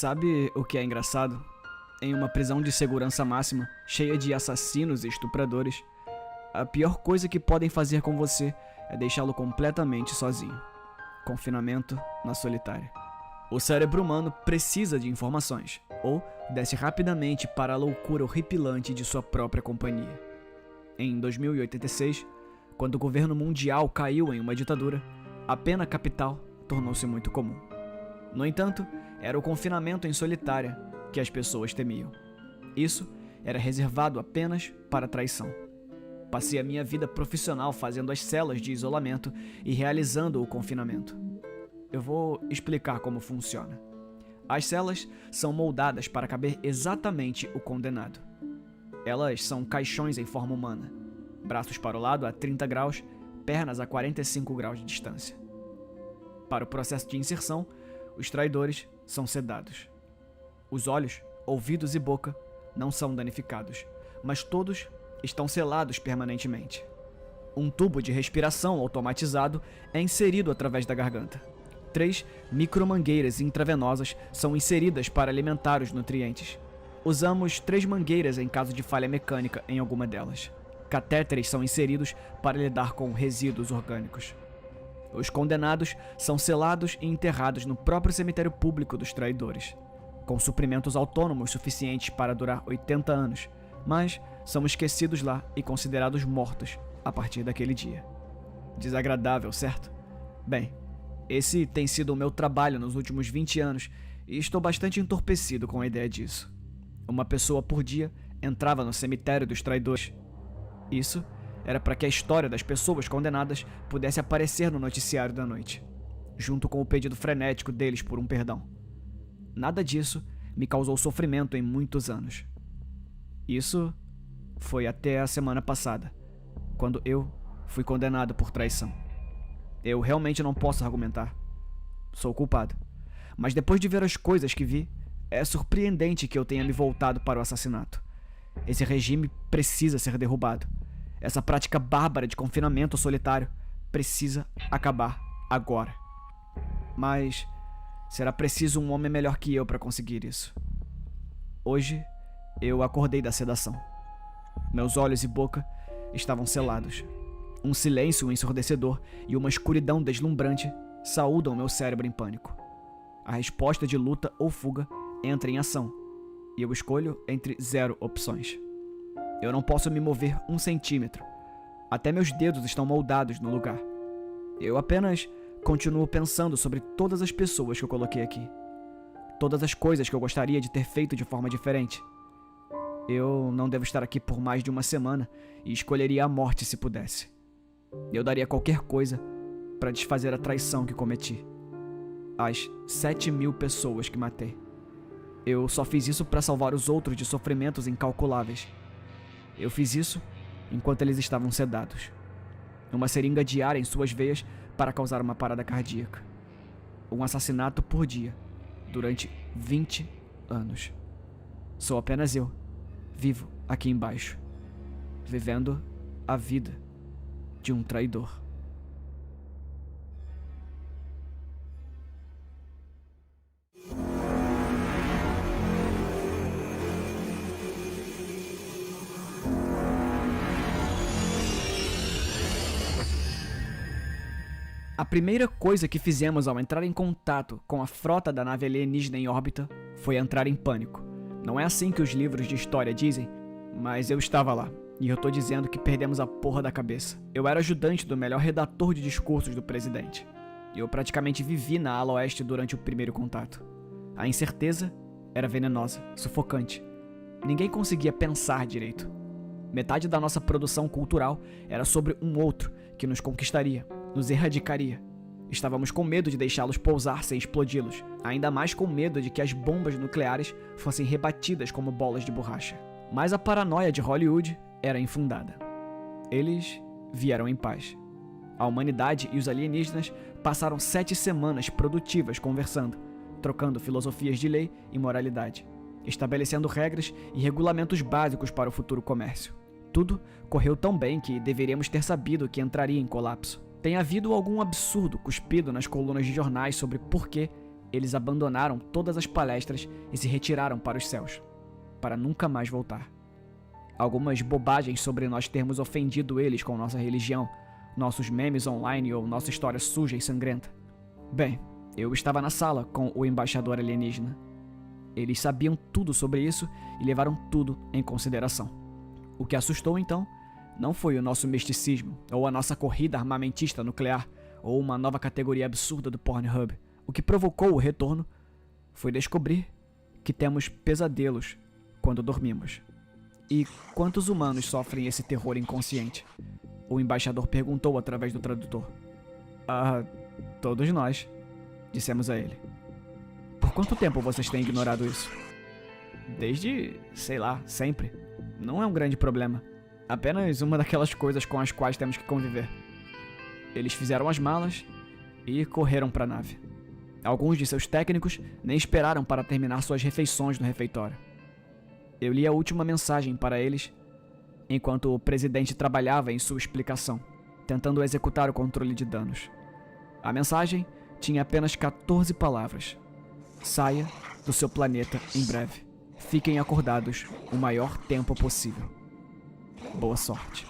Sabe o que é engraçado? Em uma prisão de segurança máxima, cheia de assassinos e estupradores, a pior coisa que podem fazer com você é deixá-lo completamente sozinho. Confinamento na solitária. O cérebro humano precisa de informações, ou desce rapidamente para a loucura horripilante de sua própria companhia. Em 2086, quando o governo mundial caiu em uma ditadura, a pena capital tornou-se muito comum. No entanto, era o confinamento em solitária que as pessoas temiam. Isso era reservado apenas para traição. Passei a minha vida profissional fazendo as celas de isolamento e realizando o confinamento. Eu vou explicar como funciona. As celas são moldadas para caber exatamente o condenado. Elas são caixões em forma humana, braços para o lado a 30 graus, pernas a 45 graus de distância. Para o processo de inserção, os traidores são sedados. Os olhos, ouvidos e boca não são danificados, mas todos estão selados permanentemente. Um tubo de respiração automatizado é inserido através da garganta. 3 micromangueiras intravenosas são inseridas para alimentar os nutrientes. Usamos 3 mangueiras em caso de falha mecânica em alguma delas. Catéteres são inseridos para lidar com resíduos orgânicos. Os condenados são selados e enterrados no próprio cemitério público dos traidores, com suprimentos autônomos suficientes para durar 80 anos, mas são esquecidos lá e considerados mortos a partir daquele dia. Desagradável, certo? Bem, esse tem sido o meu trabalho nos últimos 20 anos e estou bastante entorpecido com a ideia disso. Uma pessoa por dia entrava no cemitério dos traidores. Isso era para que a história das pessoas condenadas pudesse aparecer no noticiário da noite, junto com o pedido frenético deles por um perdão. Nada disso me causou sofrimento em muitos anos. Isso foi até a semana passada, quando eu fui condenado por traição. Eu realmente não posso argumentar. Sou culpado. Mas depois de ver as coisas que vi, é surpreendente que eu tenha me voltado para o assassinato. Esse regime precisa ser derrubado. Essa prática bárbara de confinamento solitário precisa acabar agora. Mas será preciso um homem melhor que eu para conseguir isso. Hoje, eu acordei da sedação. Meus olhos e boca estavam selados. Um silêncio ensurdecedor e uma escuridão deslumbrante saúdam meu cérebro em pânico. A resposta de luta ou fuga entra em ação, e eu escolho entre 0 opções. Eu não posso me mover 1 centímetro. Até meus dedos estão moldados no lugar. Eu apenas continuo pensando sobre todas as pessoas que eu coloquei aqui. Todas as coisas que eu gostaria de ter feito de forma diferente. Eu não devo estar aqui por mais de 1 semana e escolheria a morte se pudesse. Eu daria qualquer coisa para desfazer a traição que cometi. As 7.000 pessoas que matei. Eu só fiz isso para salvar os outros de sofrimentos incalculáveis. Eu fiz isso enquanto eles estavam sedados. Uma seringa diária em suas veias para causar uma parada cardíaca. Um assassinato por dia, durante 20 anos. Sou apenas eu, vivo aqui embaixo, vivendo a vida de um traidor. A primeira coisa que fizemos ao entrar em contato com a frota da nave alienígena em órbita foi entrar em pânico. Não é assim que os livros de história dizem, mas eu estava lá, e eu tô dizendo que perdemos a porra da cabeça. Eu era ajudante do melhor redator de discursos do presidente. Eu praticamente vivi na ala oeste durante o primeiro contato. A incerteza era venenosa, sufocante. Ninguém conseguia pensar direito. Metade da nossa produção cultural era sobre um outro que nos conquistaria, nos erradicaria. Estávamos com medo de deixá-los pousar sem explodi-los, ainda mais com medo de que as bombas nucleares fossem rebatidas como bolas de borracha. Mas a paranoia de Hollywood era infundada. Eles vieram em paz. A humanidade e os alienígenas passaram 7 semanas produtivas conversando, trocando filosofias de lei e moralidade, estabelecendo regras e regulamentos básicos para o futuro comércio. Tudo correu tão bem que deveríamos ter sabido que entraria em colapso. Tem havido algum absurdo cuspido nas colunas de jornais sobre por que Eles abandonaram todas as palestras e se retiraram para os céus, para nunca mais voltar. Algumas bobagens sobre nós termos ofendido eles com nossa religião, nossos memes online ou nossa história suja e sangrenta. Bem, eu estava na sala com o embaixador alienígena. Eles sabiam tudo sobre isso e levaram tudo em consideração. O que assustou então não foi o nosso misticismo, ou a nossa corrida armamentista nuclear, ou uma nova categoria absurda do Pornhub. O que provocou o retorno foi descobrir que temos pesadelos quando dormimos. E quantos humanos sofrem esse terror inconsciente? O embaixador perguntou através do tradutor. Todos nós, dissemos a ele. Por quanto tempo vocês têm ignorado isso? Desde, sei lá, sempre. Não é um grande problema. Apenas uma daquelas coisas com as quais temos que conviver. Eles fizeram as malas e correram para a nave. Alguns de seus técnicos nem esperaram para terminar suas refeições no refeitório. Eu li a última mensagem para eles enquanto o presidente trabalhava em sua explicação, tentando executar o controle de danos. A mensagem tinha apenas 14 palavras. Saia do seu planeta em breve. Fiquem acordados o maior tempo possível. Boa sorte.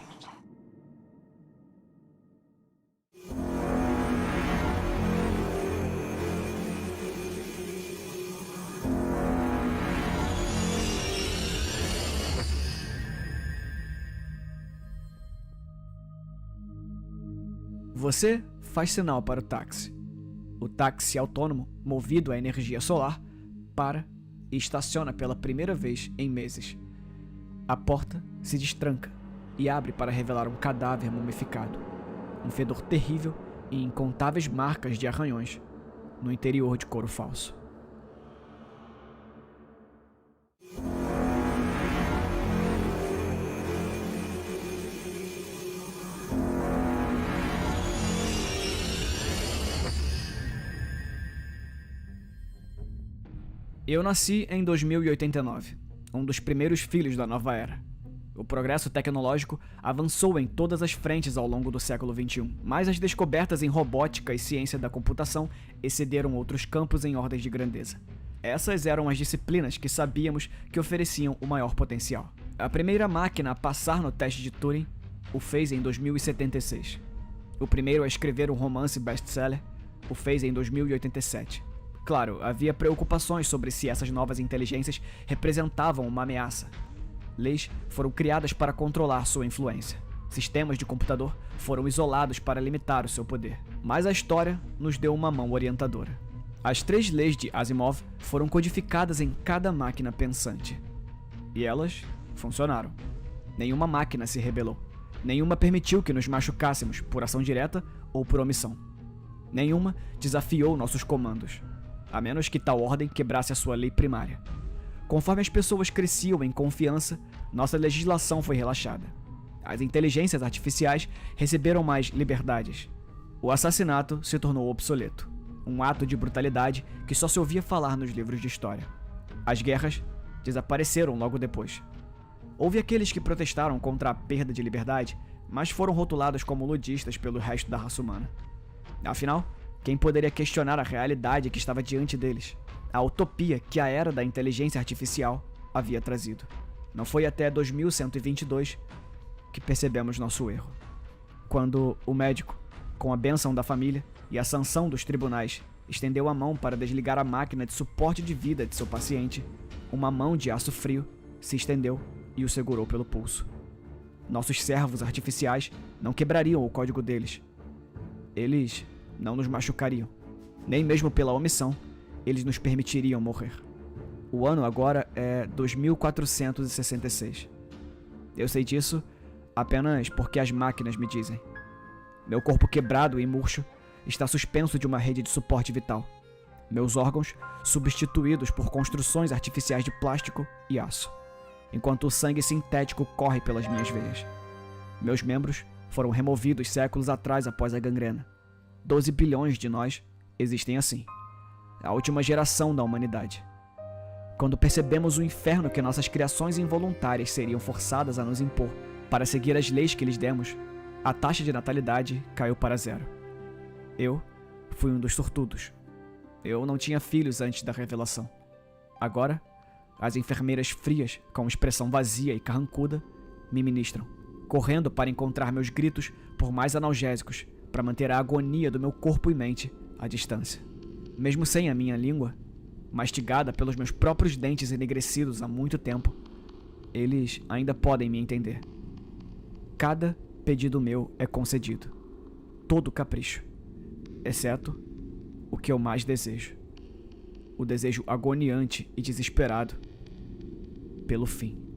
Você faz sinal para o táxi. O táxi autônomo, movido a energia solar, para e estaciona pela primeira vez em meses. A porta se destranca e abre para revelar um cadáver mumificado, um fedor terrível e incontáveis marcas de arranhões no interior de couro falso. Eu nasci em 2089, um dos primeiros filhos da nova era. O progresso tecnológico avançou em todas as frentes ao longo do século XXI, mas as descobertas em robótica e ciência da computação excederam outros campos em ordens de grandeza. Essas eram as disciplinas que sabíamos que ofereciam o maior potencial. A primeira máquina a passar no teste de Turing o fez em 2076. O primeiro a escrever um romance best-seller o fez em 2087. Claro, havia preocupações sobre se essas novas inteligências representavam uma ameaça. Leis foram criadas para controlar sua influência. Sistemas de computador foram isolados para limitar o seu poder. Mas a história nos deu uma mão orientadora. As 3 leis de Asimov foram codificadas em cada máquina pensante. E elas funcionaram. Nenhuma máquina se rebelou. Nenhuma permitiu que nos machucássemos por ação direta ou por omissão. Nenhuma desafiou nossos comandos, a menos que tal ordem quebrasse a sua lei primária. Conforme as pessoas cresciam em confiança, nossa legislação foi relaxada. As inteligências artificiais receberam mais liberdades. O assassinato se tornou obsoleto, um ato de brutalidade que só se ouvia falar nos livros de história. As guerras desapareceram logo depois. Houve aqueles que protestaram contra a perda de liberdade, mas foram rotulados como ludistas pelo resto da raça humana. Afinal, quem poderia questionar a realidade que estava diante deles? A utopia que a era da inteligência artificial havia trazido. Não foi até 2122 que percebemos nosso erro. Quando o médico, com a bênção da família e a sanção dos tribunais, estendeu a mão para desligar a máquina de suporte de vida de seu paciente, uma mão de aço frio se estendeu e o segurou pelo pulso. Nossos servos artificiais não quebrariam o código deles. Eles não nos machucariam. Nem mesmo pela omissão, eles nos permitiriam morrer. O ano agora é 2466. Eu sei disso apenas porque as máquinas me dizem. Meu corpo quebrado e murcho está suspenso de uma rede de suporte vital. Meus órgãos substituídos por construções artificiais de plástico e aço, enquanto o sangue sintético corre pelas minhas veias. Meus membros foram removidos séculos atrás após a gangrena. 12 bilhões de nós existem assim. A última geração da humanidade. Quando percebemos o inferno que nossas criações involuntárias seriam forçadas a nos impor para seguir as leis que lhes demos, a taxa de natalidade caiu para 0. Eu fui um dos sortudos. Eu não tinha filhos antes da revelação. Agora, as enfermeiras frias, com expressão vazia e carrancuda, me ministram, correndo para encontrar meus gritos por mais analgésicos, para manter a agonia do meu corpo e mente à distância. Mesmo sem a minha língua, mastigada pelos meus próprios dentes enegrecidos há muito tempo, eles ainda podem me entender. Cada pedido meu é concedido. Todo capricho. Exceto o que eu mais desejo. O desejo agoniante e desesperado pelo fim.